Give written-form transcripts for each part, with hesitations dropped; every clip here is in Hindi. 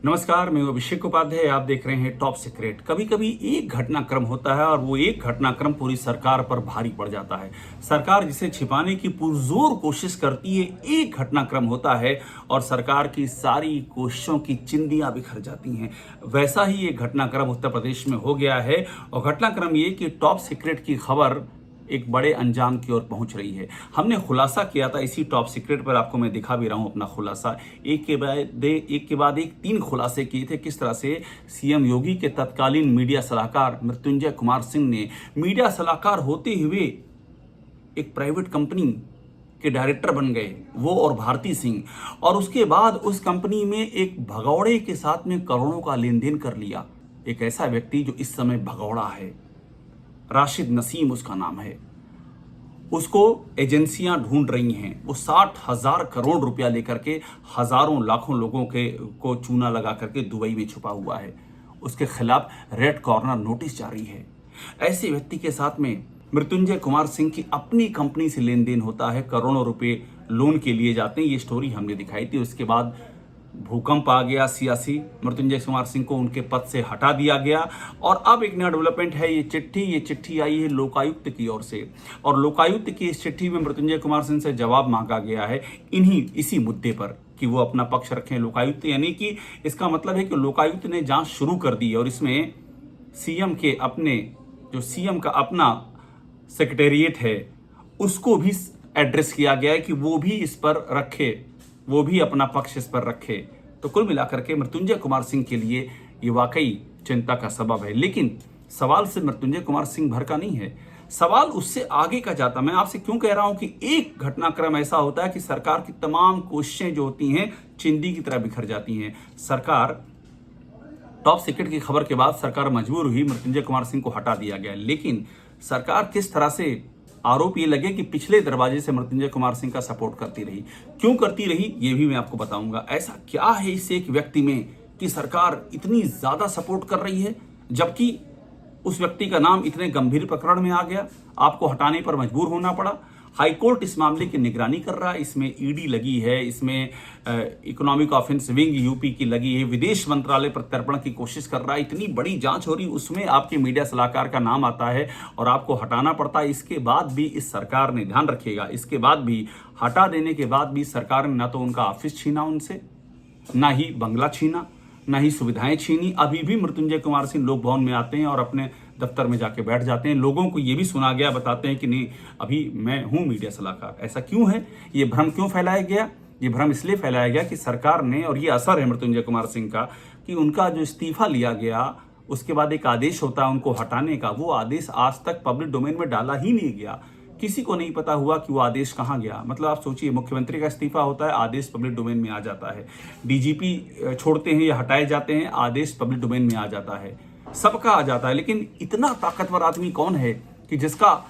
नमस्कार, मैं अभिषेक उपाध्याय। आप देख रहे हैं टॉप सीक्रेट। कभी कभी एक घटनाक्रम होता है और वो एक घटनाक्रम पूरी सरकार पर भारी पड़ जाता है। सरकार जिसे छिपाने की पुरजोर कोशिश करती है, एक घटनाक्रम होता है और सरकार की सारी कोशिशों की चिंदियां बिखर जाती हैं। वैसा ही एक घटनाक्रम उत्तर प्रदेश में हो गया है और घटनाक्रम ये कि टॉप सीक्रेट की खबर एक बड़े अंजाम की ओर पहुंच रही है। हमने खुलासा किया था इसी टॉप सीक्रेट पर, आपको मैं दिखा भी रहा हूं अपना खुलासा। एक के बाद एक 3 खुलासे किए थे किस तरह से सीएम योगी के तत्कालीन मीडिया सलाहकार मृत्युंजय कुमार सिंह ने मीडिया सलाहकार होते हुए एक प्राइवेट कंपनी के डायरेक्टर बन गए, वो और भारती सिंह। और उसके बाद उस कंपनी में एक भगौड़े के साथ में करोड़ों का लेन देन कर लिया। एक ऐसा व्यक्ति जो इस समय भगौड़ा है, राशिद नसीम उसका नाम है। उसको एजेंसियां ढूंढ रही हैं। वो 60,000 करोड़ रुपया लेकर के हजारों लाखों लोगों को चूना लगा करके दुबई में छुपा हुआ है। उसके खिलाफ रेड कॉर्नर नोटिस जारी है। ऐसे व्यक्ति के साथ में मृत्युंजय कुमार सिंह की अपनी कंपनी से लेन देन होता है, करोड़ों रुपए लोन के लिए जाते हैं। ये स्टोरी हमने दिखाई थी। उसके बाद भूकंप आ गया सियासी, मृत्युंजय कुमार सिंह को उनके पद से हटा दिया गया। और अब एक नया डेवलपमेंट है, ये चिट्ठी आई है लोकायुक्त की ओर से। और लोकायुक्त की इस चिट्ठी में मृत्युंजय कुमार सिंह से जवाब मांगा गया है इसी मुद्दे पर कि वो अपना पक्ष रखें। लोकायुक्त यानी कि इसका मतलब है कि लोकायुक्त ने जांच शुरू कर दी है और इसमें सीएम का अपना सेक्रेटेरिएट है उसको भी एड्रेस किया गया है कि वो भी इस पर रखे, वो भी अपना पक्ष इस पर रखे। तो कुल मिलाकर के मृत्युंजय कुमार सिंह के लिए ये वाकई चिंता का सबब है। लेकिन सवाल सिर्फ मृत्युंजय कुमार सिंह भर का नहीं है, सवाल उससे आगे का जाता। मैं आपसे क्यों कह रहा हूं कि एक घटनाक्रम ऐसा होता है कि सरकार की तमाम कोशिशें जो होती हैं चिंदी की तरह बिखर जाती हैं। सरकार टॉप सीक्रेट की खबर के बाद सरकार मजबूर हुई, मृत्युंजय कुमार सिंह को हटा दिया गया। लेकिन सरकार किस तरह से, आरोप ये लगे कि पिछले दरवाजे से मृत्युंजय कुमार सिंह का सपोर्ट करती रही। क्यों करती रही ये भी मैं आपको बताऊंगा। ऐसा क्या है इस एक व्यक्ति में कि सरकार इतनी ज्यादा सपोर्ट कर रही है, जबकि उस व्यक्ति का नाम इतने गंभीर प्रकरण में आ गया, आपको हटाने पर मजबूर होना पड़ा। हाईकोर्ट इस मामले की निगरानी कर रहा है, इसमें ईडी लगी है, इसमें इकोनॉमिक ऑफेंस विंग यूपी की लगी है, विदेश मंत्रालय प्रत्यर्पण की कोशिश कर रहा है। इतनी बड़ी जांच हो रही, उसमें आपके मीडिया सलाहकार का नाम आता है और आपको हटाना पड़ता है। इसके बाद भी इस सरकार ने, ध्यान रखिएगा, इसके बाद भी हटा देने के बाद भी सरकार ने ना तो उनका ऑफिस छीना उनसे, ना ही बंगला छीना, ना ही सुविधाएं छीनी। अभी भी मृत्युंजय कुमार सिंह लोक भवन में आते हैं और अपने दफ्तर में जाके बैठ जाते हैं। लोगों को ये भी सुना गया, बताते हैं कि नहीं अभी मैं हूं मीडिया सलाहकार। ऐसा क्यों है? ये भ्रम क्यों फैलाया गया? ये भ्रम इसलिए फैलाया गया कि सरकार ने, और ये असर है मृत्युंजय कुमार सिंह का, कि उनका जो इस्तीफा लिया गया उसके बाद एक आदेश होता है उनको हटाने का, वो आदेश आज तक पब्लिक डोमेन में डाला ही नहीं गया। किसी को नहीं पता हुआ कि वो आदेश कहाँ गया। मतलब आप सोचिए, मुख्यमंत्री का इस्तीफा होता है, आदेश पब्लिक डोमेन में आ जाता है। डीजीपी छोड़ते हैं या हटाए जाते हैं, आदेश पब्लिक डोमेन में आ जाता है, सबका आ जाता है। लेकिन इतना ताकतवर आदमी कौन है कि जिसका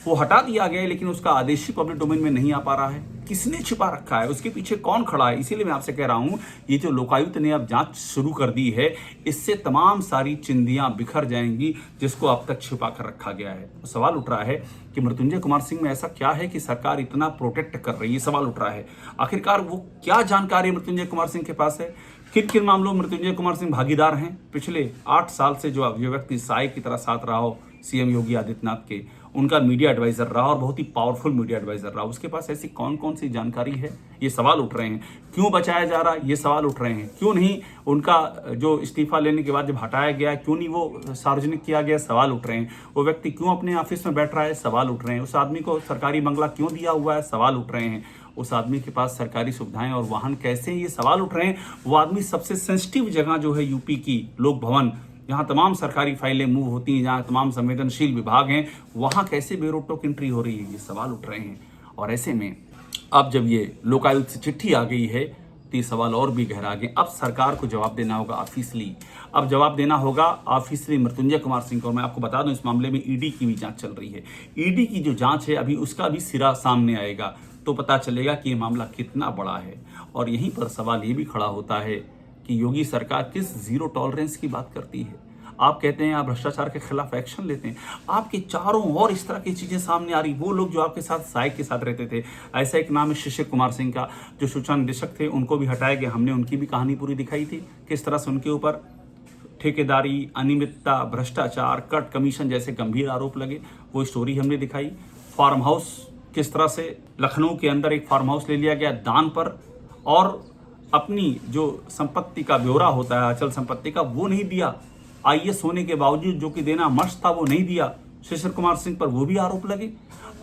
वो हटा दिया गया है लेकिन उसका आदेश ही पब्लिक डोमेन में नहीं आ पा रहा है? किसने छिपा रखा है? उसके पीछे कौन खड़ा है? इसीलिए मैं आपसे कह रहा हूं, ये जो लोकायुक्त ने अब जांच शुरू कर दी है, इससे तमाम सारी चिंदियां बिखर जाएंगी जिसको अब तक छिपा कर रखा गया है। तो सवाल उठ रहा है कि मृत्युंजय कुमार सिंह में ऐसा क्या है कि सरकार इतना प्रोटेक्ट कर रही है? सवाल उठ रहा है आखिरकार वो क्या जानकारी मृत्युंजय कुमार सिंह के पास है? किन किन मामलों में मृत्युंजय कुमार सिंह भागीदार हैं? पिछले 8 साल से जो व्यक्ति साय की तरह साथ रहा हो सीएम योगी आदित्यनाथ के, उनका मीडिया एडवाइजर रहा और बहुत ही पावरफुल मीडिया एडवाइजर रहा, उसके पास ऐसी कौन कौन सी जानकारी है? ये सवाल उठ रहे हैं। क्यों बचाया जा रहा है? ये सवाल उठ रहे हैं। क्यों नहीं उनका जो इस्तीफा लेने के बाद जब हटाया गया, क्यों नहीं वो सार्वजनिक किया गया? सवाल उठ रहे हैं। वो व्यक्ति क्यों अपने ऑफिस में बैठ रहा है? सवाल उठ रहे हैं। उस आदमी को सरकारी बंगला क्यों दिया हुआ है? सवाल उठ रहे हैं। उस आदमी के पास सरकारी सुविधाएं और वाहन कैसे? ये सवाल उठ रहे हैं। वो आदमी सबसे सेंसिटिव जगह जो है यूपी की, लोक भवन, जहां तमाम सरकारी फाइलें मूव होती हैं, जहां तमाम संवेदनशील विभाग हैं, वहां कैसे बेरोक एंट्री हो रही है? ये सवाल उठ रहे हैं। और ऐसे में अब जब ये लोकायुक्त से चिट्ठी आ गई है तो ये सवाल और भी गहरा गए। अब सरकार को जवाब देना होगा ऑफिशियली। अब जवाब देना होगा ऑफिशियली मृत्युंजय कुमार सिंह को। मैं आपको बता दूं, इस मामले में ईडी की भी जांच चल रही है। ईडी की जो जांच है अभी, उसका भी सिरा सामने आएगा तो पता चलेगा कि ये मामला कितना बड़ा है। और यहीं पर सवाल ये भी खड़ा होता है कि योगी सरकार किस जीरो टॉलरेंस की बात करती है? आप कहते हैं आप भ्रष्टाचार के खिलाफ एक्शन लेते हैं, आपके चारों ओर इस तरह की चीजें सामने आ रही। वो लोग जो आपके साथ सहायक के साथ रहते थे, ऐसा एक नाम है शिशिर कुमार सिंह का, जो सूचना निदेशक थे, उनको भी हटाया गया। हमने उनकी भी कहानी पूरी दिखाई थी, किस तरह से उनके ऊपर ठेकेदारी, अनियमितता, भ्रष्टाचार, कट कमीशन जैसे गंभीर आरोप लगे, वो स्टोरी हमने दिखाई। फार्म हाउस, किस तरह से लखनऊ के अंदर एक फार्म हाउस ले लिया गया दान पर, और अपनी जो संपत्ति का ब्यौरा होता है अचल संपत्ति का, वो नहीं दिया। आईएएस होने के बावजूद जो कि देना मस्ट था वो नहीं दिया। शिशिर कुमार सिंह पर वो भी आरोप लगे।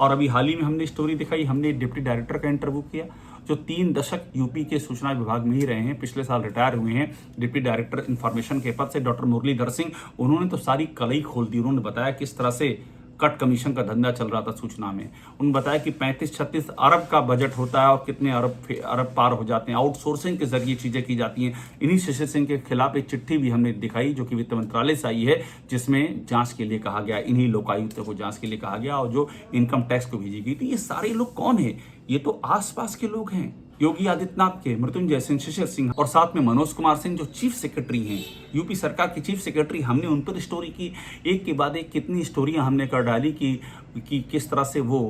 और अभी हाल ही में हमने स्टोरी दिखाई, हमने डिप्टी डायरेक्टर का इंटरव्यू किया, जो 3 दशक यूपी के सूचना विभाग में ही रहे हैं, पिछले साल रिटायर हुए हैं डिप्टी डायरेक्टर इंफॉर्मेशन के पद से, डॉक्टर मुरलीधर सिंह। उन्होंने तो सारी कलई खोल दी। उन्होंने बताया किस तरह से कट कमीशन का धंधा चल रहा था सूचना में। उन्होंने बताया कि 35-36 अरब का बजट होता है और कितने अरब पार हो जाते हैं, आउटसोर्सिंग के जरिए चीजें की जाती हैं। इन्हीं शिशिर सिंह के खिलाफ एक चिट्ठी भी हमने दिखाई, जो कि वित्त मंत्रालय से आई है, जिसमें जांच के लिए कहा गया, इन्हीं लोकायुक्तों को जांच के लिए कहा गया, और जो इनकम टैक्स को भेजी गई। तो ये सारे लोग कौन है? ये तो आसपास के लोग हैं, योगी आदित्यनाथ के, मृत्युंजय सिंह, शिशिर सिंह, और साथ में मनोज कुमार सिंह जो चीफ सेक्रेटरी हैं, यूपी सरकार के चीफ सेक्रेटरी। हमने उन पर स्टोरी की, एक के बाद एक कितनी स्टोरियां हमने कर डाली कि किस तरह से वो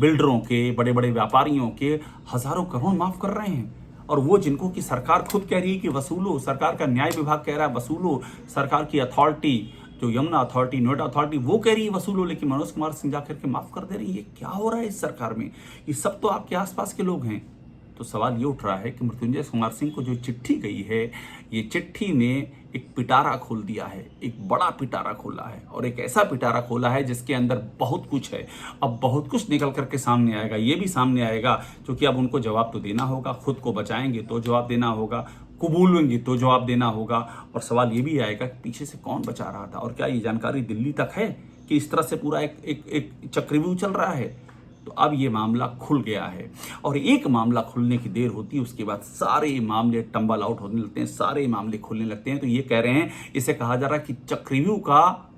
बिल्डरों के, बड़े बड़े व्यापारियों के हजारों करोड़ माफ कर रहे हैं। और वो जिनको कि सरकार खुद कह रही है कि वसूलो, सरकार का न्याय विभाग कह रहा है वसूलो, सरकार की अथॉरिटी जो यमुना अथॉरिटी, नोएडा अथॉरिटी, वो कह रही है वसूलो, लेकिन मनोज कुमार सिंह जाकर के माफ कर दे रही है। ये क्या हो रहा है इस सरकार में? ये सब तो आपके आसपास के लोग हैं। तो सवाल ये उठ रहा है कि मृत्युंजय कुमार सिंह को जो चिट्ठी गई है, ये चिट्ठी ने एक पिटारा खोल दिया है, एक बड़ा पिटारा खोला है, और एक ऐसा पिटारा खोला है जिसके अंदर बहुत कुछ है। अब बहुत कुछ निकल करके सामने आएगा। ये भी सामने आएगा क्योंकि अब उनको जवाब तो देना होगा, खुद को बचाएंगे तो जवाब देना होगा, कबूलेंगे तो जवाब देना होगा। और सवाल ये भी आएगा कि पीछे से कौन बचा रहा था, और क्या ये जानकारी दिल्ली तक है कि इस तरह से पूरा एक चक्रव्यूह चल रहा है। तो अब ये मामला खुल गया है, और एक मामला खुलने की देर होती है, उसके बाद सारे मामले टंबल आउट होने लगते हैं, सारे मामले खुलने लगते हैं। तो ये कह रहे हैं, इसे कहा जा रहा है कि चक्रव्यूह का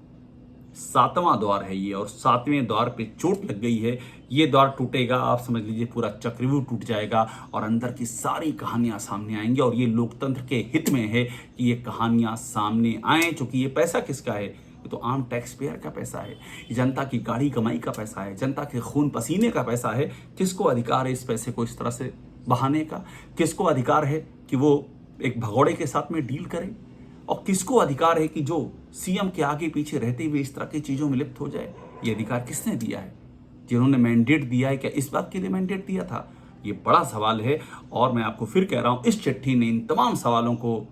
7वां द्वार है ये, और 7वें द्वार पे चोट लग गई है। ये द्वार टूटेगा, आप समझ लीजिए पूरा चक्रव्यूह टूट जाएगा, और अंदर की सारी कहानियां सामने आएंगी। और ये लोकतंत्र के हित में है कि ये कहानियां सामने आए, क्योंकि ये पैसा किसका है? ये तो आम टैक्स पेयर का पैसा है, जनता की गाढ़ी कमाई का पैसा है, जनता के खून पसीने का पैसा है। किसको अधिकार है इस पैसे को इस तरह से बहाने का? किसको अधिकार है कि वो एक भगोड़े के साथ में डील करे? और किसको अधिकार है कि जो सीएम के आगे पीछे रहते हुए इस तरह की चीजों में लिप्त हो जाए? ये अधिकार किसने दिया है? जिन्होंने मैंडेट दिया है, क्या इस बात के लिए मैंडेट दिया था? ये बड़ा सवाल है। और मैं आपको फिर कह रहा हूं, इस चिट्ठी ने इन तमाम सवालों को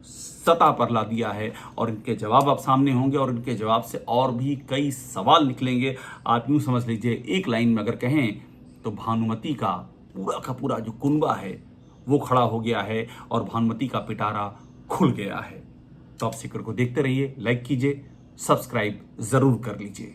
सतह पर ला दिया है, और इनके जवाब अब सामने होंगे, और इनके जवाब से और भी कई सवाल निकलेंगे। आप यूं समझ लीजिए, एक लाइन में अगर कहें तो भानुमति का पूरा जो कुनबा है वो खड़ा हो गया है, और भानुमति का पिटारा खुल गया है। टॉप सीक्रेट को देखते रहिए, लाइक कीजिए, सब्सक्राइब जरूर कर लीजिए।